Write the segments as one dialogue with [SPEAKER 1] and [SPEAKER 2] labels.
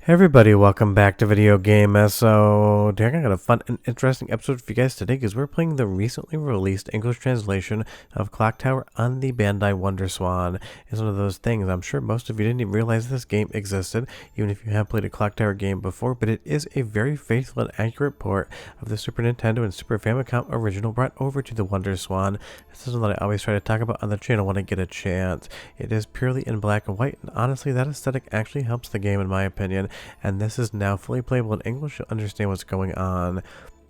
[SPEAKER 1] Hey everybody, welcome back to Video Game. So, I got a fun and interesting episode for you guys today because we're playing the recently released English translation of Clock Tower on the Bandai WonderSwan. It's one of those things, I'm sure most of you didn't even realize this game existed, even if you have played a Clock Tower game before, but it is a very faithful and accurate port of the Super Nintendo and Super Famicom original brought over to the WonderSwan. This is one that I always try to talk about on the channel when I get a chance. It is purely in black and white, and honestly, that aesthetic actually helps the game in my opinion. And this is now fully playable in English. You'll understand what's going on.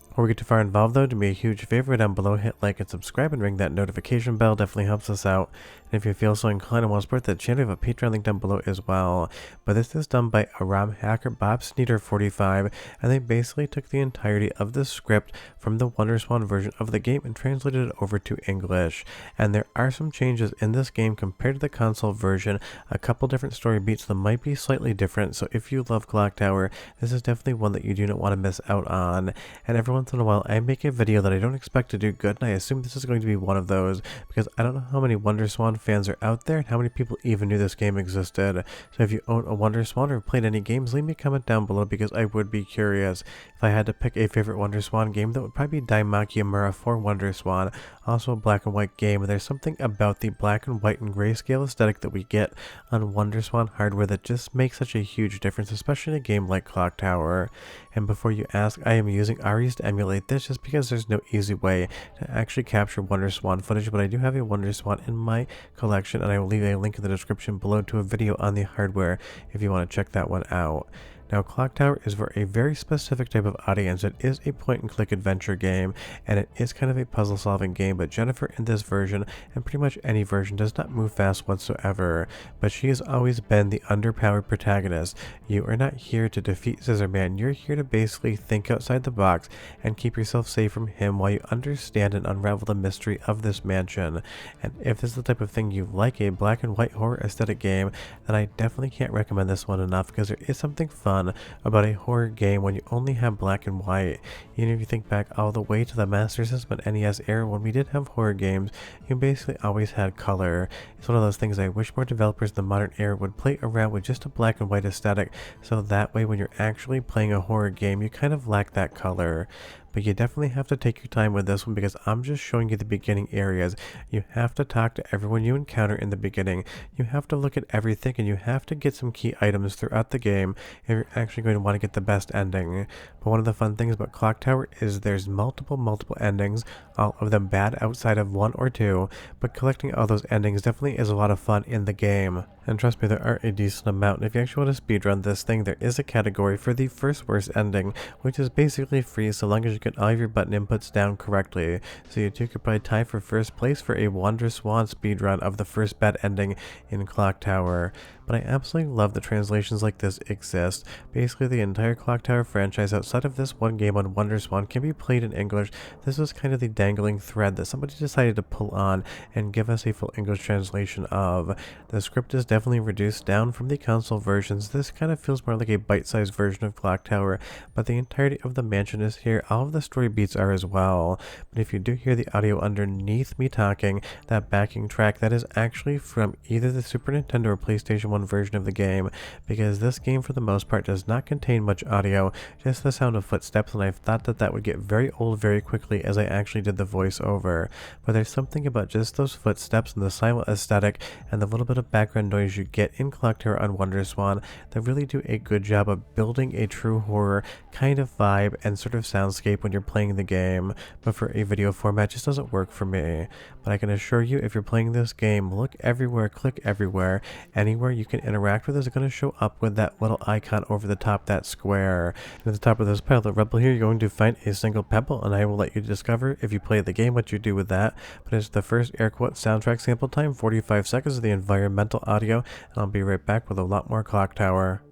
[SPEAKER 1] Before we get too far involved though, do me a huge favor down below, hit like and subscribe and ring that notification bell, definitely helps us out. And if you feel so inclined and want to support that channel, we have a Patreon link down below as well. But this is done by a ROM hacker, Bob Sneeder 45, and they basically took the entirety of the script from the WonderSwan version of the game and translated it over to English. And there are some changes in this game compared to the console version, a couple different story beats that might be slightly different, so if you love Clock Tower, this is definitely one that you do not want to miss out on. And every once in a while, I make a video that I don't expect to do good, and I assume this is going to be one of those, because I don't know how many WonderSwan fans are out there and how many people even knew this game existed. So if you own a WonderSwan or played any games, leave me a comment down below because I would be curious. If I had to pick a favorite WonderSwan game, that would probably be Daimaki Amura for WonderSwan, also a black and white game. There's something about the black and white and grayscale aesthetic that we get on WonderSwan hardware that just makes such a huge difference, especially in a game like Clock Tower. And before you ask, I am using ARIs to emulate this just because there's no easy way to actually capture WonderSwan footage, but I do have a WonderSwan in my collection, and I will leave a link in the description below to a video on the hardware if you want to check that one out. Now, Clock Tower is for a very specific type of audience. It is a point-and-click adventure game, and it is kind of a puzzle-solving game, but Jennifer in this version, and pretty much any version, does not move fast whatsoever, but she has always been the underpowered protagonist. You are not here to defeat Scissorman, you're here to basically think outside the box and keep yourself safe from him while you understand and unravel the mystery of this mansion. And if this is the type of thing you like, a black and white horror aesthetic game, then I definitely can't recommend this one enough, because there is something fun about a horror game when you only have black and white. Even if you think back all the way to the Master System and NES era when we did have horror games, you basically always had color. It's one of those things I wish more developers in the modern era would play around with just a black and white aesthetic, so that way when you're actually playing a horror game you kind of lack that color. But you definitely have to take your time with this one because I'm just showing you the beginning areas. You have to talk to everyone you encounter in the beginning. You have to look at everything, and you have to get some key items throughout the game if you're actually going to want to get the best ending. But one of the fun things about Clock Tower is there's multiple endings, all of them bad outside of one or two, but collecting all those endings definitely is a lot of fun in the game. And trust me, there are a decent amount. And if you actually want to speedrun this thing, there is a category for the first worst ending, which is basically free so long as you get all of your button inputs down correctly. So you two could probably tie for first place for a WonderSwan speedrun of the first bad ending in Clock Tower. But I absolutely love that translations like this exist. Basically, the entire Clock Tower franchise outside of this one game on WonderSwan can be played in English. This was kind of the dangling thread that somebody decided to pull on and give us a full English translation of. The script is definitely reduced down from the console versions. This kind of feels more like a bite-sized version of Clock Tower, but the entirety of the mansion is here. All of the story beats are as well. But if you do hear the audio underneath me talking, that backing track, that is actually from either the Super Nintendo or PlayStation 1 version of the game, because this game for the most part does not contain much audio, just the sound of footsteps, and I thought that that would get very old very quickly as I actually did the voiceover. But there's something about just those footsteps and the silent aesthetic and the little bit of background noise you get in Clock Tower on WonderSwan that really do a good job of building a true horror kind of vibe and sort of soundscape when you're playing the game, but for a video format just doesn't work for me. But I can assure you, if you're playing this game, look everywhere, click everywhere, anywhere you can interact with is going to show up with that little icon over the top, that square. And at the top of this pile of rubble here, you're going to find a single pebble, and I will let you discover if you play the game what you do with that. But it's the first air quote soundtrack sample time, 45 seconds of the environmental audio, and I'll be right back with a lot more Clock Tower.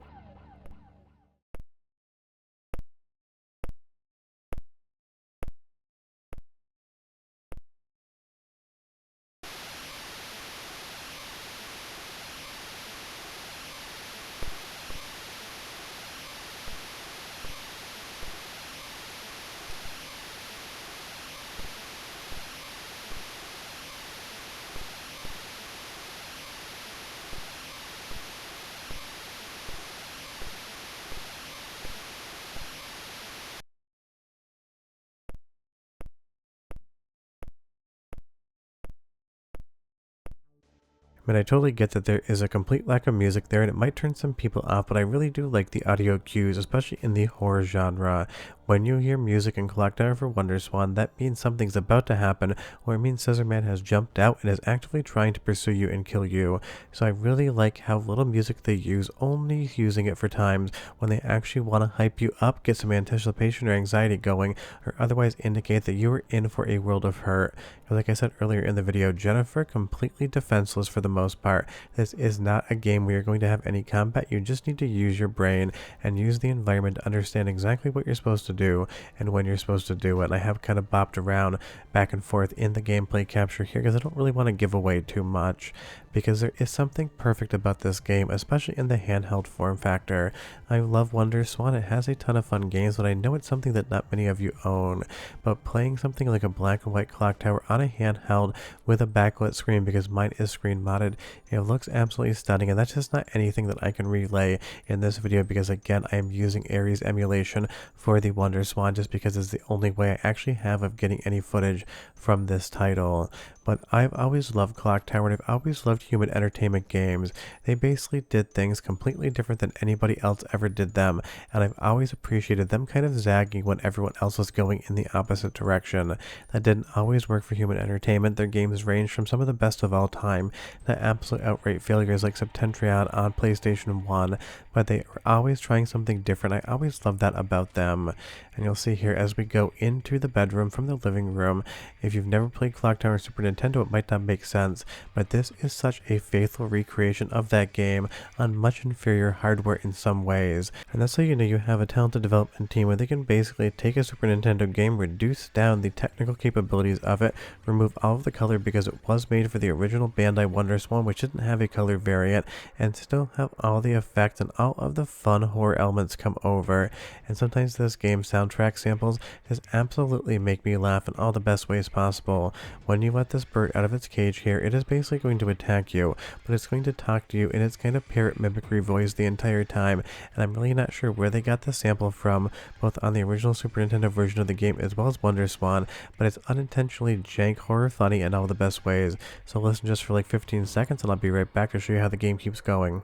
[SPEAKER 1] I mean, I totally get that there is a complete lack of music there and it might turn some people off, but I really do like the audio cues, especially in the horror genre. When you hear music in Clock Tower for WonderSwan, that means something's about to happen, or it means Scissorman has jumped out and is actively trying to pursue you and kill you. So I really like how little music they use, only using it for times when they actually want to hype you up, get some anticipation or anxiety going, or otherwise indicate that you are in for a world of hurt. Like I said earlier in the video, Jennifer completely defenseless for the most part. This is not a game where you're going to have any combat. You just need to use your brain and use the environment to understand exactly what you're supposed to do and when you're supposed to do it. And I have kind of bopped around back and forth in the gameplay capture here because I don't really want to give away too much, because there is something perfect about this game, especially in the handheld form factor. I love WonderSwan. It has a ton of fun games, but I know it's something that not many of you own. But playing something like a black and white clock tower on a handheld with a backlit screen, because mine is screen modded, it looks absolutely stunning, and that's just not anything that I can relay in this video, because again, I am using Ares emulation for the WonderSwan just because it's the only way I actually have of getting any footage from this title. But I've always loved Clock Tower, and I've always loved human entertainment games. They basically did things completely different than anybody else ever did them, and I've always appreciated them kind of zagging when everyone else was going in the opposite direction. That didn't always work for human entertainment. Their games ranged from some of the best of all time to absolute outright failures like Septentrion on PlayStation 1, but they were always trying something different. I always loved that about them. And you'll see here as we go into the bedroom from the living room, if you've never played Clock Tower Super Nintendo, it might not make sense, but this is such a faithful recreation of that game on much inferior hardware in some ways. And that's how you know you have a talented development team, where they can basically take a Super Nintendo game, reduce down the technical capabilities of it, remove all of the color because it was made for the original Bandai WonderSwan, which didn't have a color variant, and still have all the effects and all of the fun horror elements come over. And sometimes this game's soundtrack samples just absolutely make me laugh in all the best ways possible. When you let this bird out of its cage here, it is basically going to attack you, but it's going to talk to you in its kind of parrot mimicry voice the entire time, and I'm really not sure where they got the sample from, both on the original Super Nintendo version of the game as well as WonderSwan, but it's unintentionally jank, horror funny in all the best ways. So listen just for like 15 seconds and I'll be right back to show you how the game keeps going.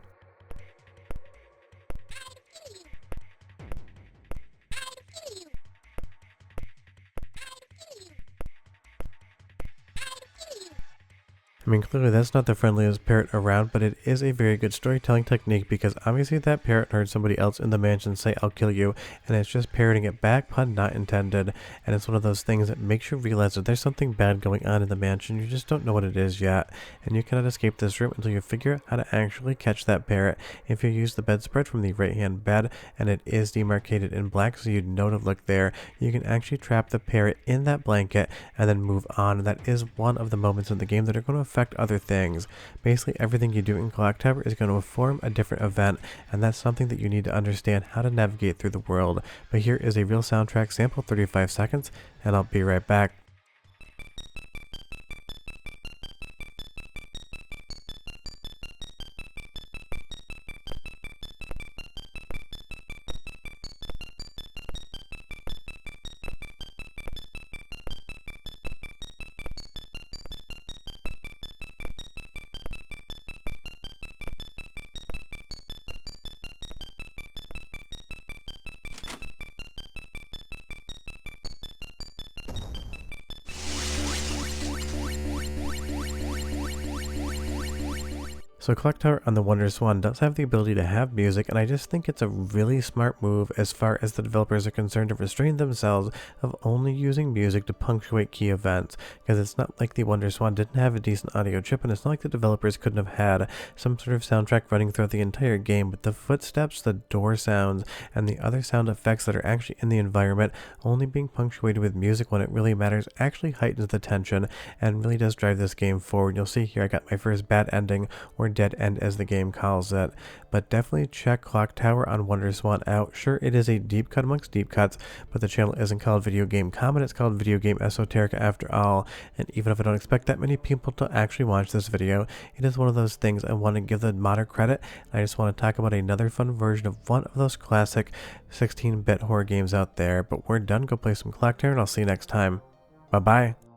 [SPEAKER 1] I mean, clearly that's not the friendliest parrot around, but it is a very good storytelling technique, because obviously that parrot heard somebody else in the mansion say, "I'll kill you," and it's just parroting it back, pun not intended. And it's one of those things that makes you realize that there's something bad going on in the mansion. You just don't know what it is yet, and you cannot escape this room until you figure out how to actually catch that parrot. If you use the bedspread from the right hand bed, and it is demarcated in black so you'd know to look there, you can actually trap the parrot in that blanket and then move on. And that is one of the moments in the game that are going to affect other things. Basically everything you do in Clock Tower is going to form a different event, and that's something that you need to understand how to navigate through the world. But here is a real soundtrack sample, 35 seconds, and I'll be right back. So Clock Tower on the WonderSwan does have the ability to have music, and I just think it's a really smart move as far as the developers are concerned to restrain themselves of only using music to punctuate key events, because it's not like the WonderSwan didn't have a decent audio chip, and it's not like the developers couldn't have had some sort of soundtrack running throughout the entire game, but the footsteps, the door sounds, and the other sound effects that are actually in the environment only being punctuated with music when it really matters actually heightens the tension and really does drive this game forward. You'll see here I got my first bad ending, or dead end as the game calls it, but definitely check Clock Tower on WonderSwan out. Sure, it is a deep cut amongst deep cuts, but the channel isn't called Video Game Comment, it's called Video Game Esoterica after all, and even if I don't expect that many people to actually watch this video, it is one of those things I want to give the modder credit, and I just want to talk about another fun version of one of those classic 16-bit horror games out there. But we're done, go play some Clock Tower, and I'll see you next time. Bye bye.